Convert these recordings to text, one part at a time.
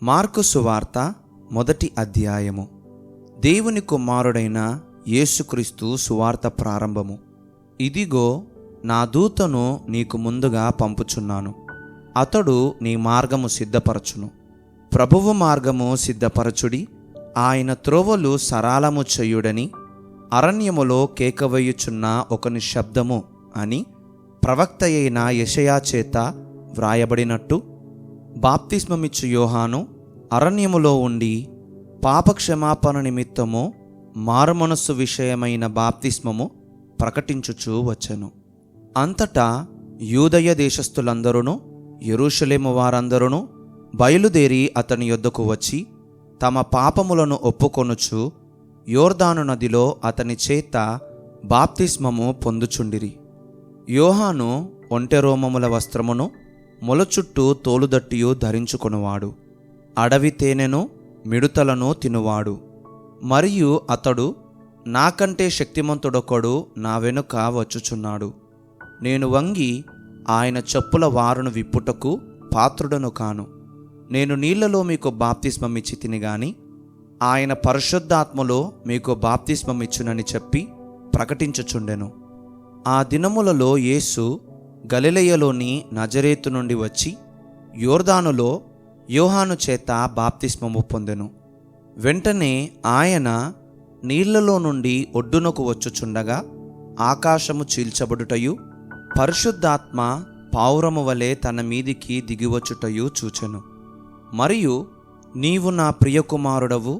Mark సువార్త 1వ అధ్యాయము. దేవుని కుమారుడైన యేసుక్రీస్తు సువార్త ప్రారంభము. ఇదిగో నా దూతను నీకు ముందుగా పంపుచున్నాను. అతడు నీ మార్గము సిద్ధపరచును. ప్రభువు మార్గము సిద్ధపరచుడి, ఆయన త్రోవలు సరళము చేయుడని అరణ్యములో కేకవేయుచున్న ఒకని శబ్దము అని ప్రవక్త అయిన యెషయా చేత వ్రాయబడినట్టు, బాప్తిస్మమిచ్చు యోహాను అరణ్యములో ఉండి పాపక్షమాపణ నిమిత్తము మారుమనస్సు విషయమైన బాప్తిస్మము ప్రకటించుచూ వచ్చెను. అంతటా యూదయ దేశస్థులందరూ యెరూషలేము వారందరూ బయలుదేరి అతని యొద్దకు వచ్చి తమ పాపములను ఒప్పుకొనుచు యోర్దాను నదిలో అతని చేత బాప్తిస్మము పొందుచుండిరి. యోహాను ఒంటెరోమముల వస్త్రమును మొల చుట్టూ తోలుదట్టియు ధరించుకొనువాడు, అడవి తేనెను మిడుతలను తినువాడు. మరియు అతడు, నాకంటే శక్తిమంతుడొకడు నా వెనుక వచ్చుచున్నాడు, నేను వంగి ఆయన చెప్పుల వారును విప్పుటకు పాత్రుడను కాను. నేను నీళ్లలో మీకు బాప్తిస్మమిచ్చి తిని గాని ఆయన పరిశుద్ధాత్మలో మీకు బాప్తిస్మమిచ్చునని చెప్పి ప్రకటించుచుండెను. ఆ దినములలో యేసు గలిలయలోని నజరేతు నుండి వచ్చి యోర్దానులో యోహాను చేత బాప్తిస్మము పొందెను. వెంటనే ఆయన నీళ్లలో నుండి ఒడ్డునకు వచ్చుచుండగా ఆకాశము చీల్చబడుటయు పరిశుద్ధాత్మ పావురము వలె తన మీదికి దిగివచ్చుటయు చూచెను. మరియు నీవు నా ప్రియకుమారుడవు,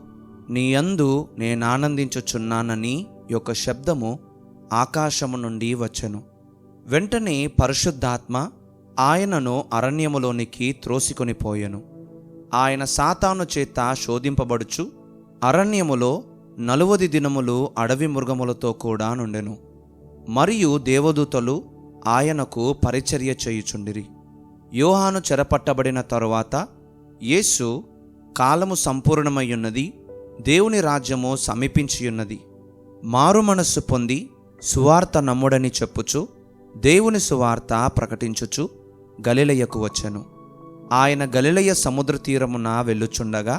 నీ యందు నేనానందించుచున్నానని యొక్క శబ్దము ఆకాశము నుండి వచ్చెను. వెంటనే పరిశుద్ధాత్మ ఆయనను అరణ్యములోనికి త్రోసికొని పోయెను. ఆయన సాతాను చేత శోధింపబడుచు అరణ్యములో 40 దినములు అడవి మృగములతో కూడా నుండెను. మరియు దేవదూతలు ఆయనకు పరిచర్య చేయుచుండిరి. యోహాను చెరపట్టబడిన తరువాత యేసు, కాలము సంపూర్ణమయ్యున్నది, దేవుని రాజ్యము సమీపించియున్నది, మారు మనస్సు పొంది సువార్త నమ్ముడని చెప్పుచు దేవుని సువార్త ప్రకటించుచు గలిలయకు వచ్చెను. ఆయన గలిలయ సముద్ర తీరమున వెళ్ళుచుండగా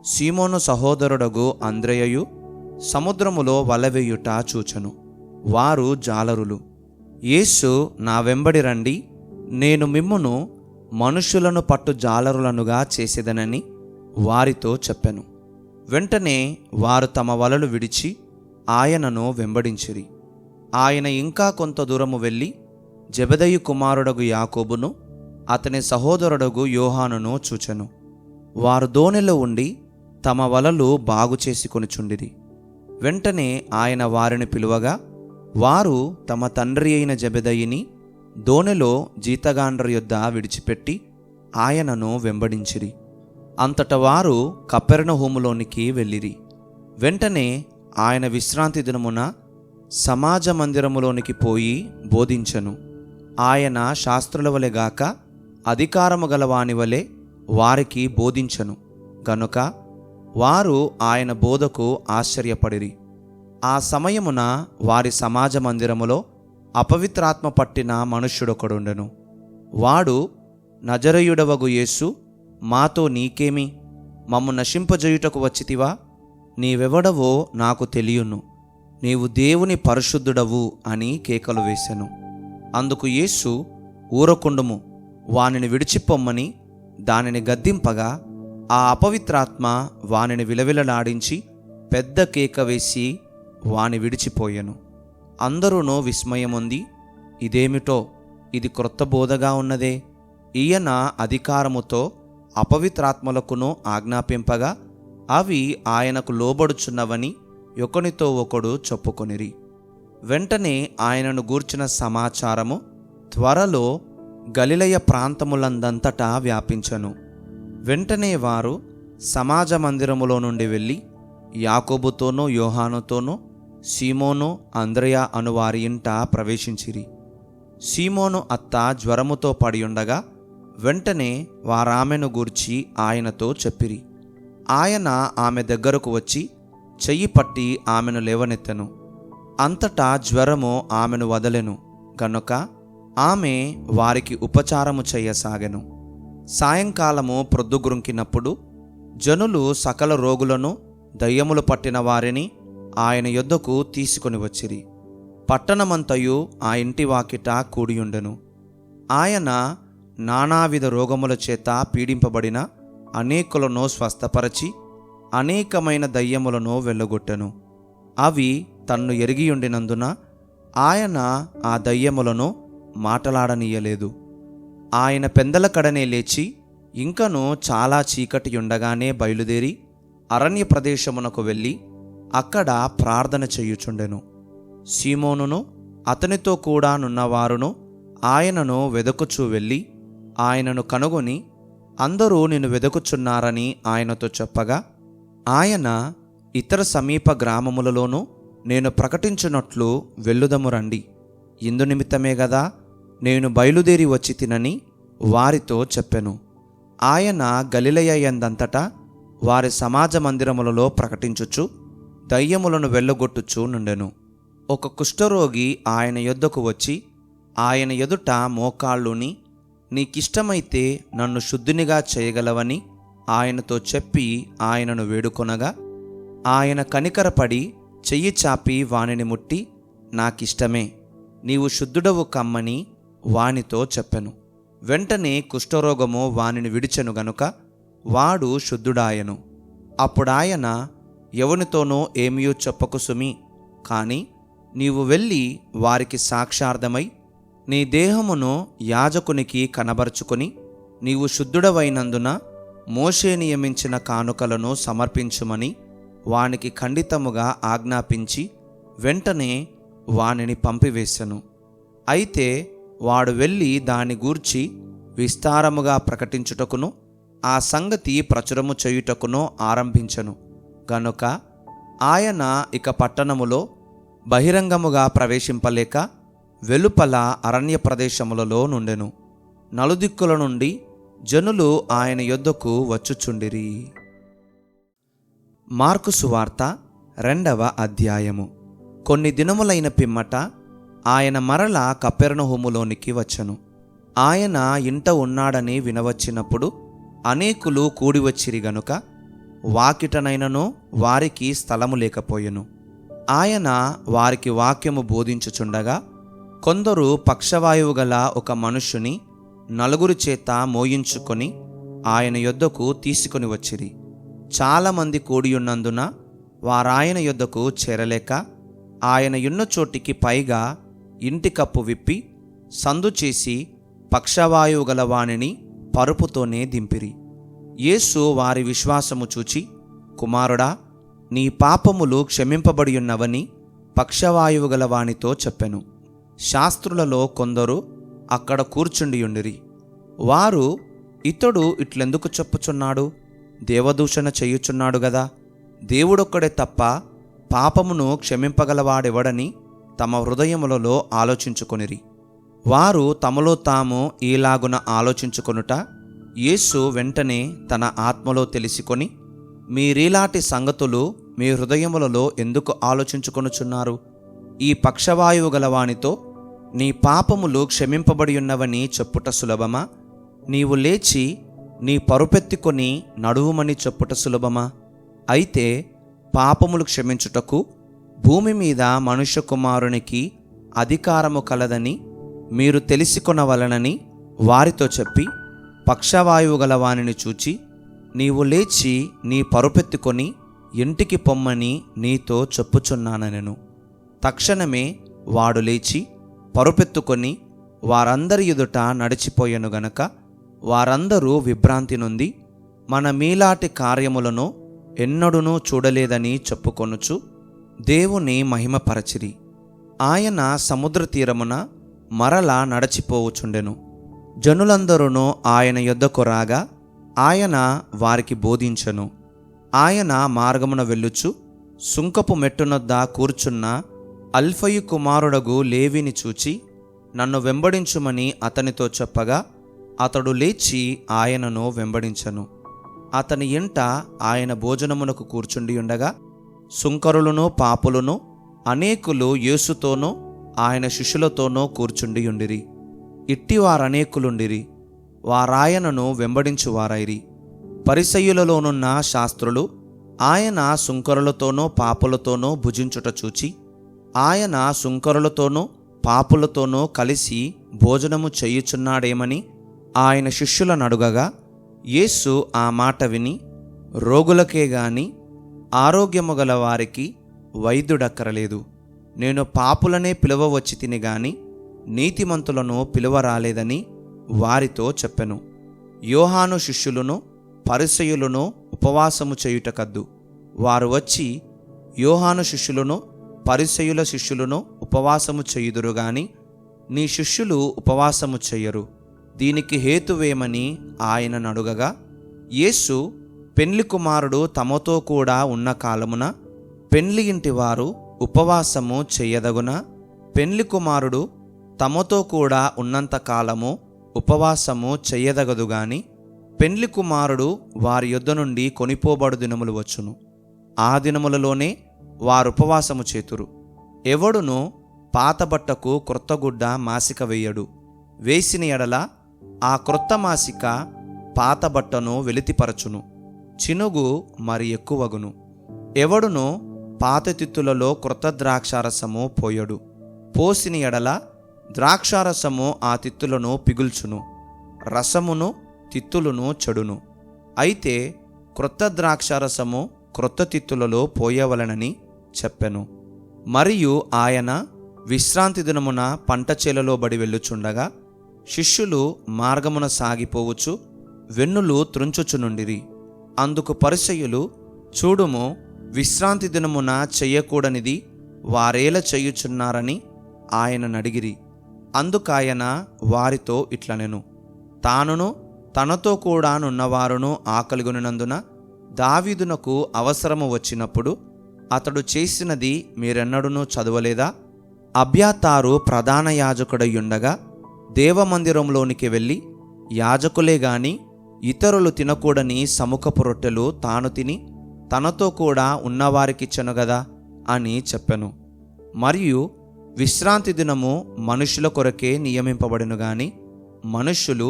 సీమోను సహోదరుడగు అంద్రెయయు సముద్రములో వలవేయుట చూచెను. వారు జాలరులు. యేసు, నా వెంబడి రండి, నేను మిమ్మును మనుషులను పట్టు జాలరులనుగా చేసేదనని వారితో చెప్పెను. వెంటనే వారు తమ వలలు విడిచి ఆయనను వెంబడించిరి. ఆయన ఇంకా కొంత దూరము వెళ్ళి జెబెదయి కుమారుడగు యాకోబును అతని సహోదరుడగు యోహానును చూచెను. వారు దోణిలో ఉండి తమ వలలు బాగు చేసుకొనుచుండిరి. వెంటనే ఆయన వారిని పిలువగా వారు తమ తండ్రి అయిన జెబెదయిని దోణిలో జీతగాండ్ర యొద్ద విడిచిపెట్టి ఆయనను వెంబడించిరి. అంతట వారు కపెర్నహూములోనికి వెళ్ళిరి. వెంటనే ఆయన విశ్రాంతి దినమున సమాజ మందిరములోనికి పోయి బోధించెను. ఆయన శాస్త్రుల వలె గాక అధికారము గలవాని వలె వారికి బోధించెను గనుక వారు ఆయన బోధకు ఆశ్చర్యపడిరి. ఆ సమయమున వారి సమాజ మందిరములో అపవిత్రాత్మ పట్టిన మనుష్యుడొకడుండెను. వాడు, నజరేయుడవగు యేసు, మాతో నీకేమి? మమ్ము నశింపజేయుటకు వచ్చితివా? నీవెవడవో నాకు తెలియను, నీవు దేవుని పరిశుద్ధుడవు అని కేకలు వేసెను. అందుకు యేసు, ఊరకుండుము, వానిని విడిచిపొమ్మని దానిని గద్దింపగా ఆ అపవిత్రాత్మ వానిని విలవిలలాడించి పెద్ద కేక వేసి వాని విడిచిపోయెను. అందరూనూ విస్మయముంది, ఇదేమిటో, ఇది క్రొత్త బోధగా ఉన్నదే, ఈయన అధికారముతో అపవిత్రాత్మలకును ఆజ్ఞాపింపగా అవి ఆయనకు లోబడుచున్నవని ఒకనితో ఒకడు చెప్పుకొనిరి. వెంటనే ఆయనను గూర్చిన సమాచారము త్వరలో గలిలయ ప్రాంతములందంతటా వ్యాపించెను. వెంటనే వారు సమాజ మందిరములో నుండి వెళ్ళి యాకోబుతోనూ యోహానుతోనూ సీమోను అంద్రెయ అనువారి ఇంట ప్రవేశించిరి. సీమోను అత్త జ్వరముతో పడియుండగా వెంటనే వారామెను గూర్చి ఆయనతో చెప్పిరి. ఆయన ఆమె దగ్గరకు వచ్చి చెయ్యి పట్టి ఆమెను లేవనెత్తెను. అంతటా జ్వరము ఆమెను వదలెను గనుక ఆమె వారికి ఉపచారము చేయసాగెను. సాయంకాలము ప్రొద్దుగుంకినప్పుడు జనులు సకల రోగులను దయ్యములు పట్టిన వారిని ఆయన యొద్దకు తీసుకొని వచ్చిరి. పట్టణమంతయు ఆ ఇంటి వాకిట కూడియుండెను. ఆయన నానావిధ రోగముల చేత పీడింపబడిన అనేకులను స్వస్థపరచి అనేకమైన దయ్యములను వెళ్ళగొట్టెను. అవి తన్ను ఎరిగియుండినందున ఆయన ఆ దయ్యములను మాటలాడనీయలేదు. ఆయన పెందల కడనే లేచి ఇంకను చాలా చీకటి ఉండగానే బయలుదేరి అరణ్య ప్రదేశమునకు వెళ్ళి అక్కడ ప్రార్థన చేయుచుండెను. సీమోనును అతనితో కూడా నున్నవారును ఆయనను వెదకుచూ వెళ్ళి ఆయనను కనుగొని అందరూ నిన్ను వెదకుచున్నారని ఆయనతో చెప్పగా, ఆయన ఇతర సమీప గ్రామములలోనూ నేను ప్రకటించున్నట్లు వెళ్ళుదము రండి, ఇందు నిమిత్తమే గదా నేను బయలుదేరి వచ్చి తినని వారితో చెప్పెను. ఆయన గలిలయ యందంతటా వారి సమాజ మందిరములలో ప్రకటించుచు దయ్యములను వెళ్ళగొట్టుచూ నుండెను. ఒక కుష్ఠరోగి ఆయన యొద్దకు వచ్చి ఆయన ఎదుట మోకాళ్ళుని, నీకిష్టమైతే నన్ను శుద్ధినిగా చేయగలవని ఆయనతో చెప్పి ఆయనను వేడుకొనగా, ఆయన కనికరపడి చెయ్యి చాపి వానిని ముట్టి, నాకిష్టమే, నీవు శుద్ధుడవు కమ్మని వానితో చెప్పెను. వెంటనే కుష్ఠరోగము వానిని విడిచెను గనుక వాడు శుద్ధుడాయను. అప్పుడాయన, ఎవనితోనో ఏమీ చెప్పకు సుమి, కాని నీవు వెళ్ళి వారికి సాక్షార్థమై నీ దేహమును యాజకునికి కనబరుచుకొని నీవు శుద్ధుడవైనందున మోషే నియమించిన కానుకలను సమర్పించుమని వానికి ఖండితముగా ఆజ్ఞాపించి వెంటనే వానిని పంపివేశెను. అయితే వాడు వెళ్ళి దాని గూర్చి విస్తారముగా ప్రకటించుటకును ఆ సంగతి ప్రచురము చేయుటకును ఆరంభించెను గనుక ఆయన ఇక పట్టణములో బహిరంగముగా ప్రవేశింపలేక వెలుపల అరణ్య ప్రదేశములలో నుండెను. నలుదిక్కుల నుండి జనులు ఆయన యొద్దకు వచ్చుచుండిరి. మార్కు సువార్త 2వ అధ్యాయము. కొన్ని దినములైన పిమ్మట ఆయన మరల కపెర్నహూములోనికి వచ్చెను. ఆయన ఇంట ఉన్నాడని వినవచ్చినప్పుడు అనేకులు కూడివచ్చిరి గనుక వాకిటనైనను వారికి స్థలము లేకపోయెను. ఆయన వారికి వాక్యము బోధించుచుండగా కొందరు పక్షవాయువు గల ఒక మనుష్యుని 4 చేత మోయించుకొని ఆయన యొద్దకు తీసుకొని వచ్చిరి. చాలామంది కూడియున్నందున వారాయన యొద్దకు చేరలేక ఆయన యున్న చోటికి పైగా ఇంటి కప్పు విప్పి సందు చేసి పక్షవాయువు గల వానిని పరుపుతోనే దింపిరి. యేసు వారి విశ్వాసము చూచి, కుమారుడా, నీ పాపములు క్షమింపబడియున్నవని పక్షవాయువు గల వానితో చెప్పెను. శాస్త్రులలో కొందరు అక్కడ కూర్చుండియుండిరి. వారు, ఇతడు ఇట్లెందుకు చెప్పుచున్నాడు? దేవదూషణ చేయుచున్నాడు గదా. దేవుడొక్కడే తప్ప పాపమును క్షమింపగలవాడెవడని తమ హృదయములలో ఆలోచించుకొనిరి. వారు తమలో తాము ఈలాగున ఆలోచించుకొనుట యేసు వెంటనే తన ఆత్మలో తెలిసికొని, మీరీలాంటి సంగతులు మీ హృదయములలో ఎందుకు ఆలోచించుకొనుచున్నారు? ఈ పక్షవాయువు గలవానితో నీ పాపములు క్షమింపబడి ఉన్నవని చెప్పుట సులభమా? నీవు లేచి నీ పరుపెత్తుకొని నడువుమని చెప్పుట సులభమా? అయితే పాపములు క్షమించుటకు భూమి మీద మనుష్య కుమారునికి అధికారము కలదని మీరు తెలిసికొనవలనని వారితో చెప్పి, పక్షవాయువు గలవానిని చూచి, నీవు లేచి నీ పరుపెత్తుకొని ఇంటికి పొమ్మని నీతో చెప్పుచున్నానెను. తక్షణమే వాడు లేచి పరుపెత్తుకొని వారందరి ఎదుట నడిచిపోయెను గనక వారందరూ విభ్రాంతి నొంది, మన మీలాటి కార్యములను ఎన్నడూనూ చూడలేదని చెప్పుకొనుచు దేవుని మహిమపరచిరి. ఆయన సముద్ర తీరమున మరలా నడచిపోవుచుండెను. జనులందరూ ఆయన యొద్దకు రాగా ఆయన వారికి బోధించెను. ఆయన మార్గమున వెళ్ళుచు సుంకపు మెట్టునొద్ద కూర్చున్న అల్ఫయి కుమారుడగు లేవిని చూచి, నన్ను వెంబడించుమని అతనితో చెప్పగా అతడు లేచి ఆయనను వెంబడించెను. అతని ఇంట ఆయన భోజనమునకు కూర్చుండి ఉండగా సుంకరులను పాపులను అనేకులు యేసుతోనూ ఆయన శిష్యులతోనూ కూర్చుండి ఉండిరి. ఇట్టివారనేకులుండిరి. వారాయనను వెంబడించువారైరి. పరిసయ్యులలోనున్న శాస్త్రులు ఆయన సుంకరులతోనూ పాపులతోనూ భుజించుట చూచి, ఆయన సుంకరులతోనూ పాపులతోనూ కలిసి భోజనము చేయుచున్నాడేమని ఆయన శిష్యులను అడుగగా, యేసు ఆ మాట విని, రోగులకే గాని ఆరోగ్యము గల వారికి వైద్యుడక్కరలేదు, నేను పాపులనే పిలువవచ్చి తిని గాని నీతిమంతులను పిలువరాలేదని వారితో చెప్పెను. యోహాను శిష్యులను పరిసయ్యులను ఉపవాసము చేయుటకద్దు. వారు వచ్చి యోహాను శిష్యులను పరిసయ్యుల శిష్యులను ఉపవాసము చేయుదురు గాని నీ శిష్యులు ఉపవాసము చెయ్యరు. దీనికి హేతువేమని ఆయనను అడుగగా, యేసు, పెండ్లి కుమారుడు తమతో కూడా ఉన్న కాలమున పెండ్లి ఇంటి వారు ఉపవాసము చెయ్యదగునా? పెండ్లి కుమారుడు తమతో కూడా ఉన్నంత కాలము ఉపవాసము చెయ్యదగదు గాని పెండ్లి కుమారుడు వారి యొద్ద నుండి కొనిపోబడు దినములు వచ్చును. ఆ దినములలోనే వారు ఉపవాసము చేతురు. ఎవడును పాత బట్టకు క్రొత్త గుడ్డ మాసిక వేయడు. వేసిన ఎడల ఆ క్రొత్త మాసిక పాత బట్టను వెలితిపరచును, చినుగు మరి ఎక్కువగును. ఎవడును పాత తిత్తులలో క్రొత్త ద్రాక్షారసము పోయడు. పోసిన ఎడల ద్రాక్షారసము ఆ తిత్తులను పిగుల్చును, రసమును తిత్తులను చెడును. అయితే క్రొత్త ద్రాక్షారసము క్రొత్త తిత్తులలో పోయవలనని చెప్పెను. మరియు ఆయన విశ్రాంతి దినమున పంట చేలలో బడి వెళ్ళుచుండగా శిష్యులు మార్గమున సాగిపోవచ్చు వెన్నులు త్రుంచుచునుండిరి. అందుకు పరిసయ్యులు, చూడుము, విశ్రాంతి దినమున చెయ్యకూడనిది వారేల చెయ్యుచున్నారని ఆయనను అడిగిరి. అందుకాయన వారితో ఇట్లనెను, తానును తనతో కూడా నున్నవారును ఆకలిగొనినందున దావీదునకు అవసరము వచ్చినప్పుడు అతడు చేసినది మీరెన్నడూనూ చదవలేదా? అబ్యాతారు ప్రధాన యాజకుడయ్యుండగా దేవమందిరంలోనికి వెళ్ళి యాజకులే గాని ఇతరులు తినకూడని సముఖపు రొట్టెలు తాను తిని తనతో కూడా ఉన్నవారికిచ్చెను గదా అని చెప్పెను. మరియు విశ్రాంతి దినము మనుషుల కొరకే నియమింపబడెను గాని మనుష్యులు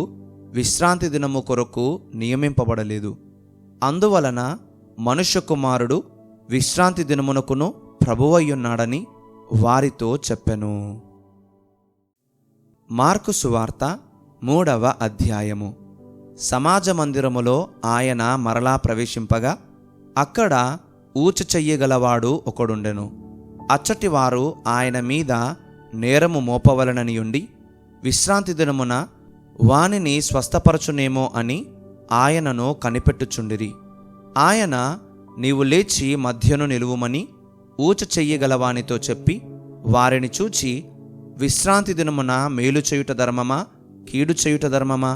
విశ్రాంతి దినము కొరకు నియమింపబడలేదు. అందువలన మనుష్య కుమారుడు విశ్రాంతి దినమునకును ప్రభువయ్యున్నాడని వారితో చెప్పెను. మార్కు సువార్త 3వ అధ్యాయము. సమాజ మందిరములో ఆయన మరలా ప్రవేశింపగా అక్కడ ఊచ చెయ్యగలవాడు ఒకడుండెను. అచ్చటి వారు ఆయన మీద నేరము మోపవలననియుండి విశ్రాంతి దినమున వానిని స్వస్థపరచునేమో అని ఆయనను కనిపెట్టుచుండిరి. ఆయన, నీవు లేచి మధ్యను నిలువుమని ఊచ చెయ్యగలవానితో చెప్పి వారిని చూచి, విశ్రాంతి దినమున మేలు చేయుట ధర్మమా, కీడు చేయుట ధర్మమా,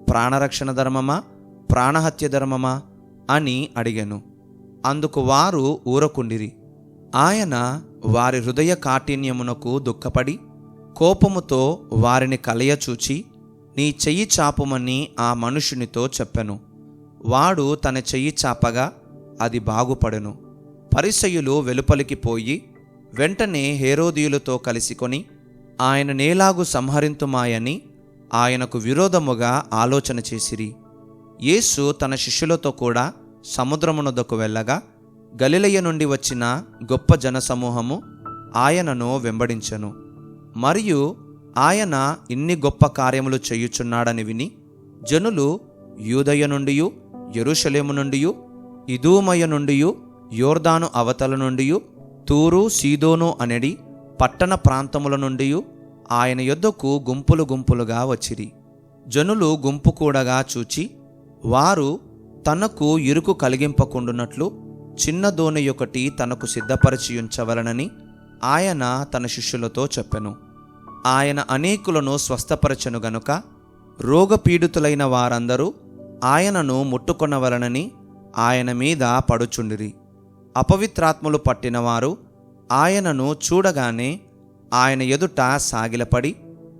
ప్రాణరక్షణ ధర్మమా, ప్రాణహత్య ధర్మమా అని అడిగెను. అందుకు వారు ఊరకుండిరి. ఆయన వారి హృదయ కాఠిన్యమునకు దుఃఖపడి కోపముతో వారిని కలయచూచి, నీ చెయ్యి చాపుమని ఆ మనుషునితో చెప్పెను. వాడు తన చెయ్యి చాపగా అది బాగుపడెను. పరిసయ్యులు వెలుపలికి పోయి వెంటనే హేరోదీయులతో కలిసికొని ఆయన నేలాగు సంహరింతుమాయని ఆయనకు విరోధముగా ఆలోచన చేసిరి. యేసు తన శిష్యులతో కూడా సముద్రమునొద్దకు వెళ్ళగా గలిలయ నుండి వచ్చిన గొప్ప జనసమూహము ఆయనను వెంబడించెను. మరియు ఆయన ఇన్ని గొప్ప కార్యములు చేయుచున్నాడని విని జనులు యూదయ నుండియు యెరూషలేము నుండియు ఇదూమయ నుండియు యోర్దాను అవతల నుండియు తూరు సీదోను అనెడి పట్టణ ప్రాంతముల నుండియు ఆయన యొద్దకు గుంపులు గుంపులుగా వచ్చిరి. జనులు గుంపు కూడగా చూచి వారు తనకు ఇరుకు కలిగింపకుండునట్లు చిన్న దోణి ఒకటి తనకు సిద్ధపరిచి ఉంచవలనని ఆయన తన శిష్యులతో చెప్పెను. ఆయన అనేకులను స్వస్థపరచెను గనుక రోగపీడితులైన వారందరూ ఆయనను ముట్టుకొనవలనని ఆయన మీద పడుచుండిరి. అపవిత్రాత్మలు పట్టినవారు ఆయనను చూడగానే ఆయన ఎదుట సాగిలపడి,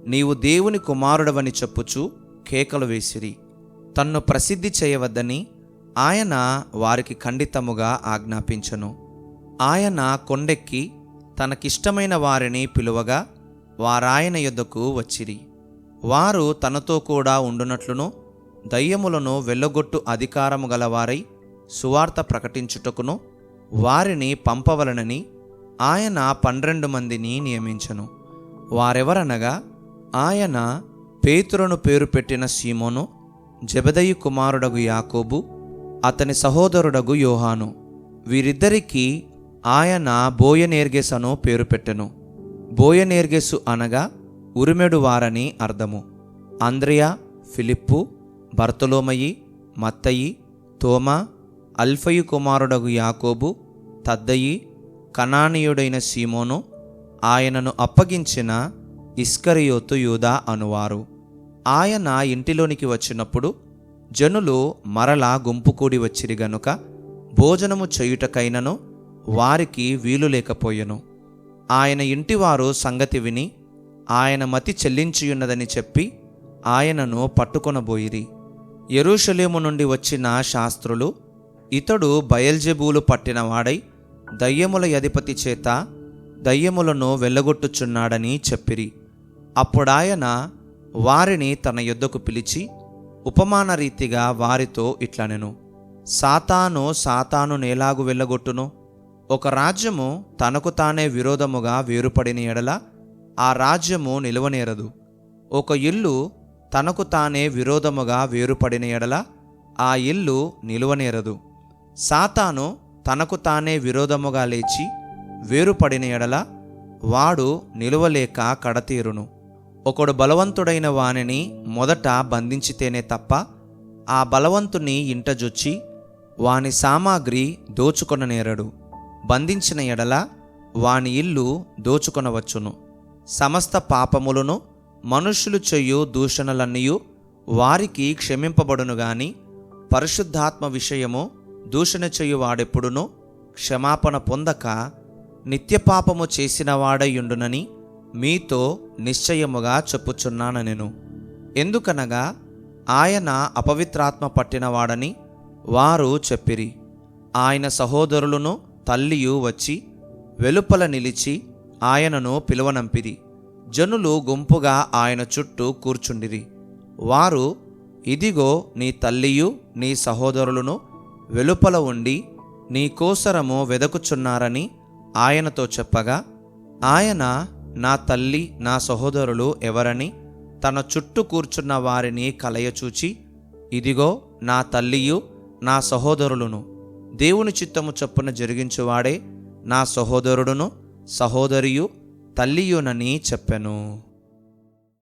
నీవు దేవుని కుమారుడవని చెప్పుచు కేకలు వేసిరి. తన్ను ప్రసిద్ధి చేయవద్దని ఆయన వారికి ఖండితముగా ఆజ్ఞాపించెను. ఆయన కొండెక్కి తనకిష్టమైన వారిని పిలువగా వారాయన యొద్దకు వచ్చిరి. వారు తనతో కూడా ఉండునట్లును దయ్యములను వెళ్ళగొట్టు అధికారము గలవారై సువార్త ప్రకటించుటకును వారిని పంపవలనని ఆయన 12 మందిని నియమించెను. వారెవరనగా, ఆయన పేతురును పేరు పెట్టిన సీమోను, జెబెదయి కుమారుడగు యాకోబు, అతని సహోదరుడగు యోహాను. వీరిద్దరికీ ఆయన బోయనేర్గెస్ అను పేరు పెట్టెను. బోయనేర్గెసు అనగా ఉరిమెడు వారని అర్థము. అంద్రెయ, ఫిలిప్పు, బర్తొలొమయి, మత్తయి, తోమా, అల్ఫయి కుమారుడగు యాకోబు, తద్దయి, కనానీయుడైన సీమోను, ఆయనను అప్పగించిన ఇస్కరియోతు యూదా అనువారు. ఆయన ఇంటిలోనికి వచ్చినప్పుడు జనులు మరలా గుంపు కూడి వచ్చిరి గనుక భోజనము చేయుటకైనను వారికి వీలు లేకపోయెను. ఆయన ఇంటివారు సంగతి విని ఆయన మతి చెల్లించియున్నదని చెప్పి ఆయనను పట్టుకొనబోయిరి. యెరూషలేము నుండి వచ్చిన శాస్త్రులు, ఇతడు బయల్జెబూలు పట్టినవాడై దయ్యముల అధిపతి చేత దయ్యములను వెళ్ళగొట్టుచున్నాడని చెప్పిరి. అప్పుడాయన వారిని తన యొద్దకు పిలిచి ఉపమాన రీతిగా వారితో ఇట్లనెను. సాతాను నేలాగు వెళ్ళగొట్టును? ఒక రాజ్యము తనకు తానే విరోధముగా వేరుపడిన ఎడల ఆ రాజ్యము నిలువనేరదు. ఒక ఇల్లు తనకు తానే విరోధముగా వేరుపడిన ఎడల ఆ ఇల్లు నిలువనేరదు. సాతాను తనకు తానే విరోధముగా లేచి వేరుపడిన ఎడల వాడు నిలువలేక కడతీరును. ఒకడు బలవంతుడైన వానిని మొదట బంధించితేనే తప్ప ఆ బలవంతుని ఇంటజొచ్చి వాని సామాగ్రి దోచుకొననేరడు. బంధించిన ఎడల వాని ఇల్లు దోచుకొనవచ్చును. సమస్త పాపములను మనుష్యులు చేయు దూషణలన్నీయు వారికి క్షమింపబడును గాని పరిశుద్ధాత్మ విషయము దూషణ చేయువాడెప్పుడునూ క్షమాపణ పొందక నిత్యపాపము చేసిన వాడయుండునని మీతో నిశ్చయముగా చెప్పుచున్నానెను. ఎందుకనగా ఆయన అపవిత్రాత్మ పట్టినవాడని వారు చెప్పిరి. ఆయన సహోదరులను తల్లియు వచ్చి వెలుపల నిలిచి ఆయనను పిలువనంపిరి. జనులు గుంపుగా ఆయన చుట్టూ కూర్చుండిరి. వారు, ఇదిగో నీ తల్లియు నీ సహోదరులను వెలుపల ఉండి నీ కోసరము వెదకుచున్నారని ఆయనతో చెప్పగా, ఆయన నా తల్లి నా సహోదరులు ఎవరని తన చుట్టూ కూర్చున్న వారిని కలయచూచి, ఇదిగో నా తల్లియు నా సహోదరులను, దేవుని చిత్తము చొప్పున జరిగించువాడే నా సహోదరుడును సహోదరియు తల్లియునని చెప్పెను.